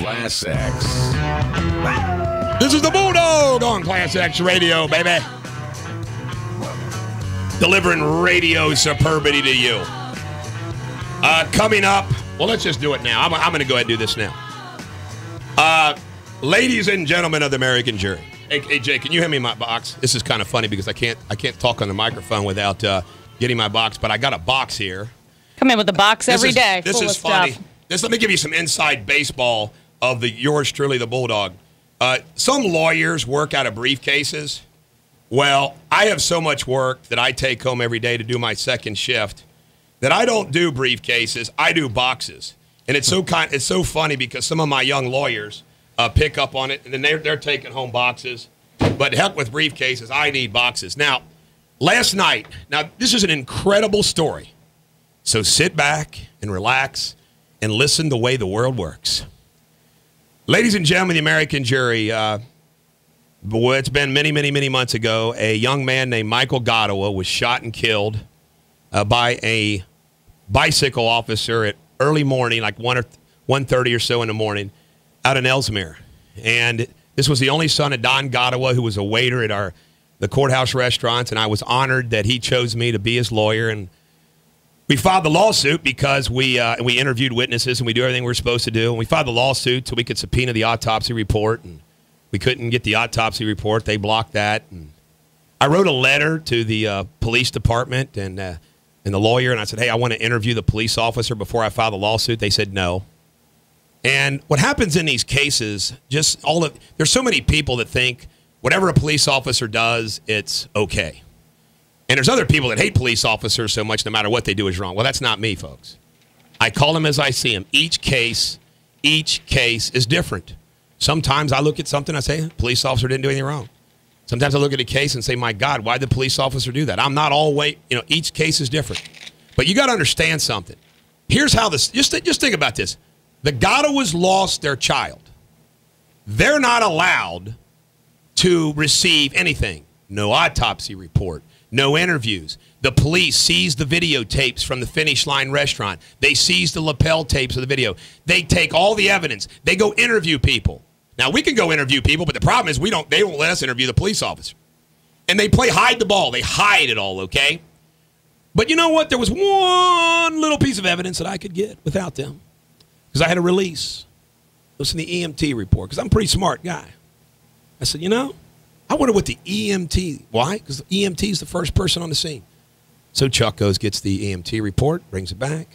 Class X. This is the Bulldog on Class X Radio, baby. Delivering radio superbity to you. Coming up, well, let's just do it now. I'm going to go ahead and do this now. Ladies and gentlemen of the American jury. Hey, Jay, can you hand me my box? This is kind of funny because I can't talk on the microphone without getting my box, but I got a box here. Come in with a box every day. This is funny. Let me give you some inside baseball of yours truly, the Bulldog. Some lawyers work out of briefcases. Well, I have so much work that I take home every day to do my second shift that I don't do briefcases. I do boxes. And it's so funny because some of my young lawyers pick up on it, and then they're taking home boxes. But heck with briefcases, I need boxes. Now, last night, this is an incredible story. So sit back and relax and listen the way the world works. Ladies and gentlemen, the American jury, it's been many, many, many months ago, a young man named Michael Godawa was shot and killed by a bicycle officer at early morning, like 1:30 or so in the morning, out in Ellesmere. And this was the only son of Don Godawa, who was a waiter at the courthouse restaurants, and I was honored that he chose me to be his lawyer. And we filed the lawsuit because we interviewed witnesses and we do everything we're supposed to do. And we filed the lawsuit so we could subpoena the autopsy report. And we couldn't get the autopsy report. They blocked that. And I wrote a letter to the police department and the lawyer, and I said, hey, I want to interview the police officer before I file the lawsuit. They said no. And what happens in these cases, there's so many people that think whatever a police officer does, it's okay. And there's other people that hate police officers so much no matter what they do is wrong. Well, that's not me, folks. I call them as I see them. Each case is different. Sometimes I look at something, I say, police officer didn't do anything wrong. Sometimes I look at a case and say, my God, why did the police officer do that? I'm not always, each case is different. But you got to understand something. Here's how this, just think about this. The Godawas lost their child. They're not allowed to receive anything. No autopsy report. No interviews. The police seized the videotapes from the Finish Line restaurant. They seized the lapel tapes of the video. They take all the evidence. They go interview people. Now, we can go interview people, but the problem is they won't let us interview the police officer. And they play hide the ball. They hide it all, okay? But you know what? There was one little piece of evidence that I could get without them because I had a release. Listen to the EMT report because I'm a pretty smart guy. I said, I wonder what the EMT, why? Because the EMT is the first person on the scene. So Chuck gets the EMT report, brings it back.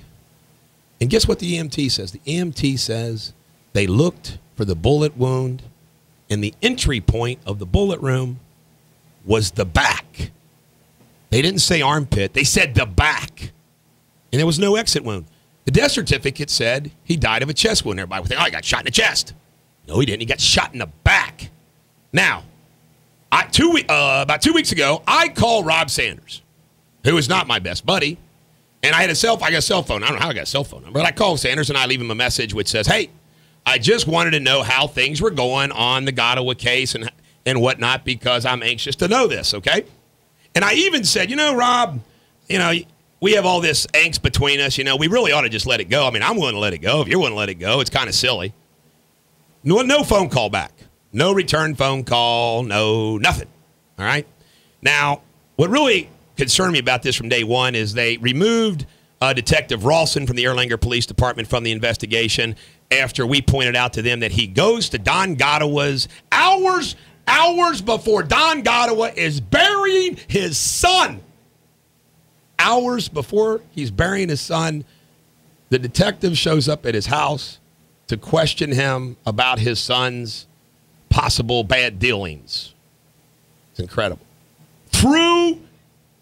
And guess what the EMT says? The EMT says they looked for the bullet wound, and the entry point of the bullet wound was the back. They didn't say armpit. They said the back. And there was no exit wound. The death certificate said he died of a chest wound. Everybody would think, he got shot in the chest. No, he didn't. He got shot in the back. Now, about 2 weeks ago, I called Rob Sanders, who is not my best buddy, and I got a cell phone. I don't know how I got a cell phone number, but I called Sanders, and I leave him a message which says, hey, I just wanted to know how things were going on the Godawa case and whatnot because I'm anxious to know this, okay? And I even said, Rob, we have all this angst between us. We really ought to just let it go. I mean, I'm willing to let it go. If you're willing to let it go, it's kind of silly. No phone call back. No return phone call. No nothing. All right? Now, what really concerned me about this from day one is they removed Detective Rawson from the Erlanger Police Department from the investigation after we pointed out to them that he goes to Don Godawa's hours before Don Godawa is burying his son. Hours before he's burying his son, the detective shows up at his house to question him about his son's possible bad dealings. It's incredible. Threw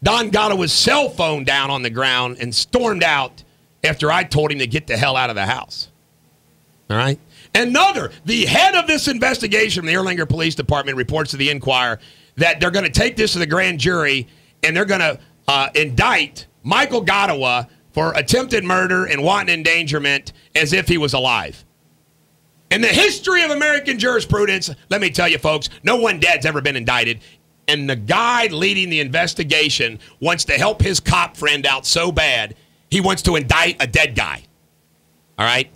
Don Godawa's cell phone down on the ground and stormed out after I told him to get the hell out of the house. All right? The head of this investigation from the Erlanger Police Department reports to the Enquirer that they're going to take this to the grand jury and they're going to indict Michael Godawa for attempted murder and wanton endangerment as if he was alive. In the history of American jurisprudence, let me tell you, folks, no one dead's ever been indicted. And the guy leading the investigation wants to help his cop friend out so bad, he wants to indict a dead guy. All right?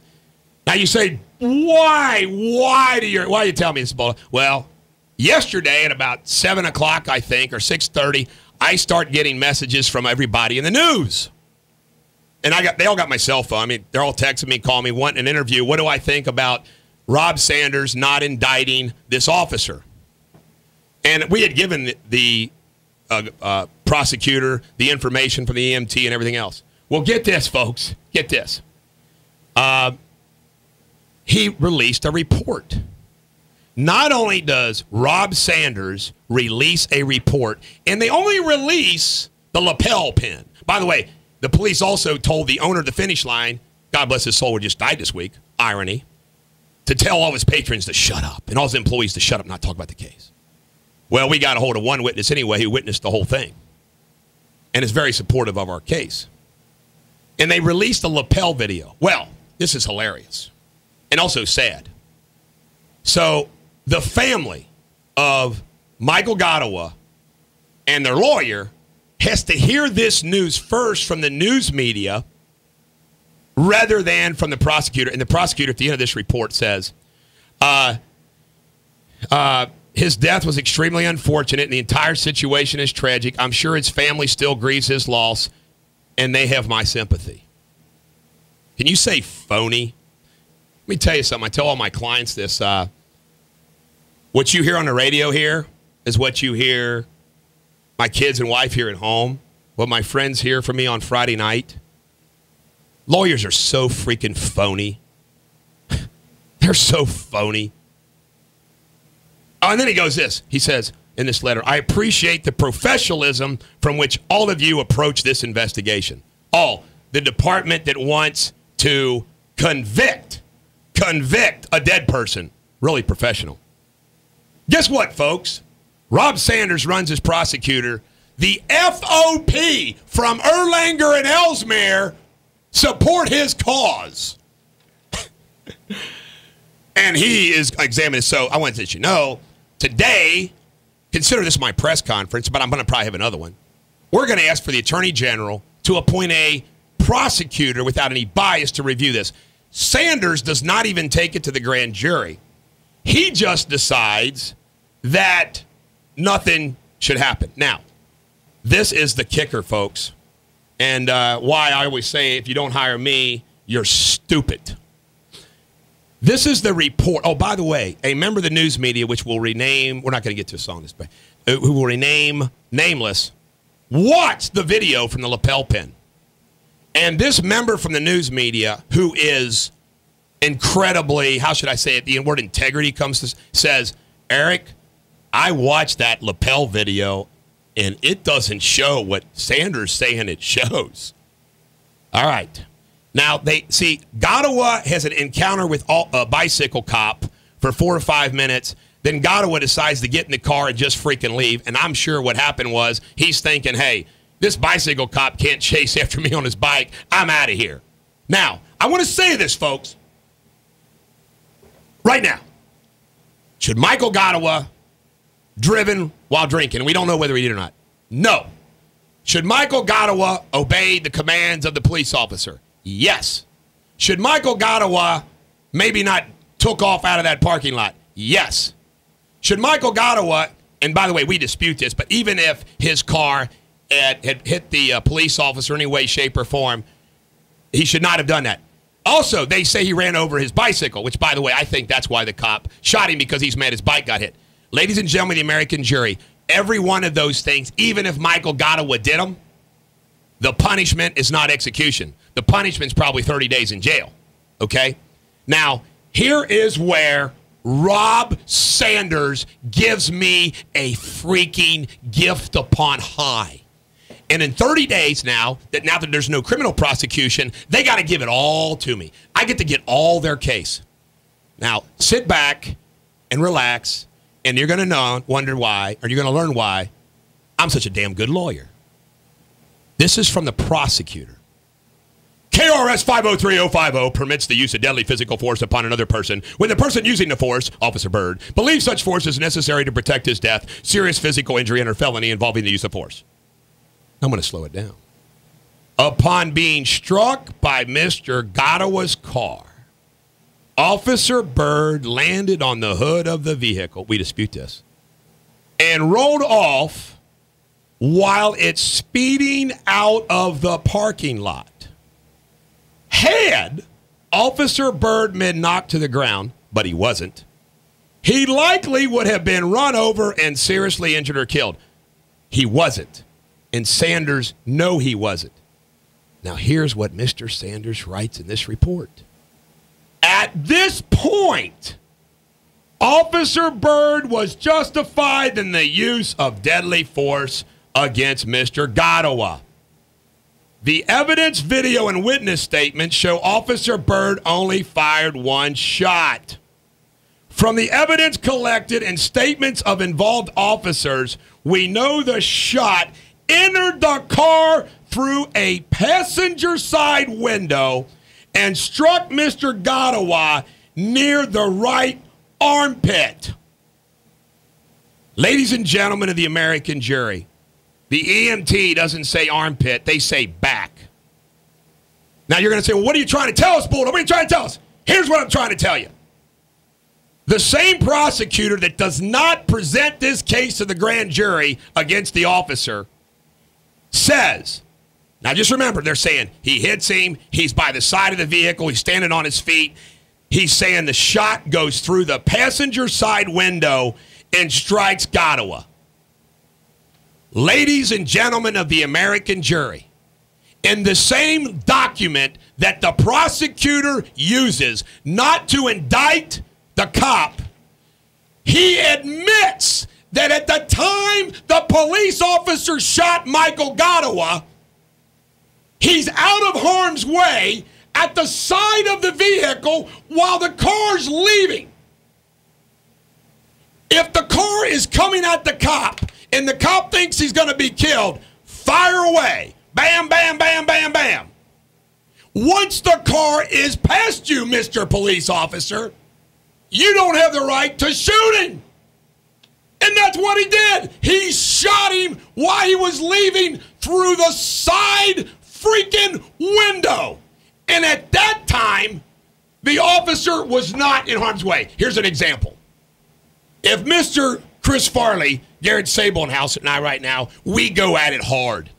Now you say, Why? Why do you tell me this? Well, yesterday at about 7 o'clock, I think, or 6:30, I start getting messages from everybody in the news. And they all got my cell phone. I mean, they're all texting me, calling me, wanting an interview. What do I think about Rob Sanders not indicting this officer? And we had given the prosecutor the information from the EMT and everything else. Well, get this, folks. Get this. He released a report. Not only does Rob Sanders release a report, and they only release the lapel pin. By the way, the police also told the owner of the Finish Line, God bless his soul, who just died this week, irony, to tell all of his patrons to shut up and all his employees to shut up and not talk about the case. Well, we got a hold of one witness anyway who witnessed the whole thing and is very supportive of our case. And they released a lapel video. Well, this is hilarious and also sad. So the family of Michael Godawa and their lawyer has to hear this news first from the news media rather than from the prosecutor. And the prosecutor at the end of this report says, his death was extremely unfortunate and the entire situation is tragic. I'm sure his family still grieves his loss and they have my sympathy. Can you say phony? Let me tell you something. I tell all my clients this. What you hear on the radio here is what you hear my kids and wife hear at home, what my friends hear from me on Friday night. Lawyers are so freaking phony. They're so phony. Oh, and then he goes this. He says in this letter, I appreciate the professionalism from which all of you approach this investigation. All. The department that wants to convict a dead person. Really professional. Guess what, folks? Rob Sanders runs as prosecutor. The FOP from Erlanger and Ellesmere support his cause. And he is examining. So I want to let you know, today, consider this my press conference, but I'm going to probably have another one. We're going to ask for the Attorney General to appoint a prosecutor without any bias to review this. Sanders does not even take it to the grand jury. He just decides that nothing should happen. Now, this is the kicker, folks, and why I always say if you don't hire me, you're stupid. This is the report. Oh, by the way, a member of the news media, which will rename, we're not going to get to a song this way, who will rename Nameless, watched the video from the lapel pin. And this member from the news media, who is incredibly, how should I say it, the word integrity comes to, says, Eric, I watched that lapel video, and it doesn't show what Sanders saying it shows. All right. Now, Godawa has an encounter with a bicycle cop for 4 or 5 minutes. Then Godawa decides to get in the car and just freaking leave. And I'm sure what happened was he's thinking, hey, this bicycle cop can't chase after me on his bike. I'm out of here. Now, I want to say this, folks. Right now, should Michael Godawa driven while drinking? And we don't know whether he did or not. No. Should Michael Godawa obey the commands of the police officer? Yes. Should Michael Godawa maybe not took off out of that parking lot? Yes. Should Michael Godawa, and by the way, we dispute this, but even if his car had hit the police officer in any way, shape, or form, he should not have done that. Also, they say he ran over his bicycle, which, by the way, I think that's why the cop shot him, because he's mad his bike got hit. Ladies and gentlemen of the American jury, every one of those things, even if Michael Godawa did them, the punishment is not execution. The punishment's probably 30 days in jail, okay? Now, here is where Rob Sanders gives me a freaking gift upon high. And in 30 days now that there's no criminal prosecution, they got to give it all to me. I get to get all their case. Now, sit back and relax, and you're going to wonder why, or you're going to learn why I'm such a damn good lawyer. This is from the prosecutor. KRS 503050 permits the use of deadly physical force upon another person when the person using the force, Officer Byrd, believes such force is necessary to protect his death, serious physical injury, and or felony involving the use of force. I'm going to slow it down. Upon being struck by Mr. Godawa's car, Officer Byrd landed on the hood of the vehicle. We dispute this. And rolled off while it's speeding out of the parking lot. Had Officer Byrd been knocked to the ground, but he wasn't, he likely would have been run over and seriously injured or killed. He wasn't. And Sanders, no, he wasn't. Now, here's what Mr. Sanders writes in this report. At this point, Officer Byrd was justified in the use of deadly force against Mr. Godawa. The evidence, video, and witness statements show Officer Byrd only fired one shot. From the evidence collected and statements of involved officers, we know the shot entered the car through a passenger side window and struck Mr. Godawa near the right armpit. Ladies and gentlemen of the American jury, the EMT doesn't say armpit, they say back. Now you're going to say, well, what are you trying to tell us, Bulldog? What are you trying to tell us? Here's what I'm trying to tell you. The same prosecutor that does not present this case to the grand jury against the officer says, now just remember, they're saying he hits him, he's by the side of the vehicle, he's standing on his feet. He's saying the shot goes through the passenger side window and strikes Godawa. Ladies and gentlemen of the American jury, in the same document that the prosecutor uses not to indict the cop, he admits that at the time the police officer shot Michael Godawa, he's out of harm's way at the side of the vehicle while the car's leaving. If the car is coming at the cop and the cop thinks he's going to be killed, fire away. Bam, bam, bam, bam, bam. Once the car is past you, Mr. Police Officer, you don't have the right to shoot him. And that's what he did. He shot him while he was leaving through the side freaking window. And at that time, the officer was not in harm's way. Here's an example. If Mr. Chris Farley, Garrett Sablehouse, and I right now, we go at it hard.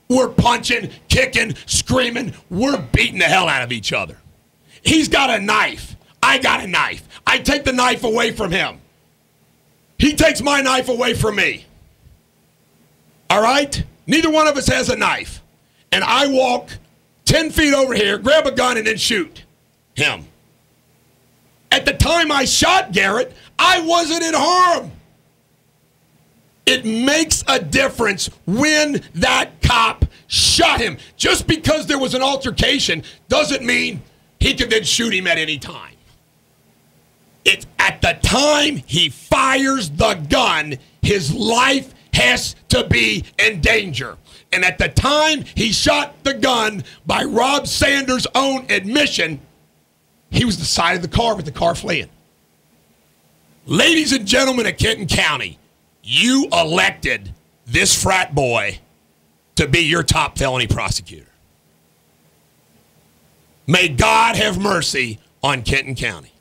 We're punching, kicking, screaming. We're beating the hell out of each other. He's got a knife. I got a knife. I take the knife away from him. He takes my knife away from me. All right? Neither one of us has a knife. And I walk 10 feet over here, grab a gun, and then shoot him. At the time I shot Garrett, I wasn't in harm. It makes a difference when that cop shot him. Just because there was an altercation doesn't mean he could then shoot him at any time. It's at the time he fires the gun, his life has to be in danger. And at the time he shot the gun, by Rob Sanders' own admission, he was the side of the car with the car fleeing. Ladies and gentlemen of Kenton County, you elected this frat boy to be your top felony prosecutor. May God have mercy on Kenton County.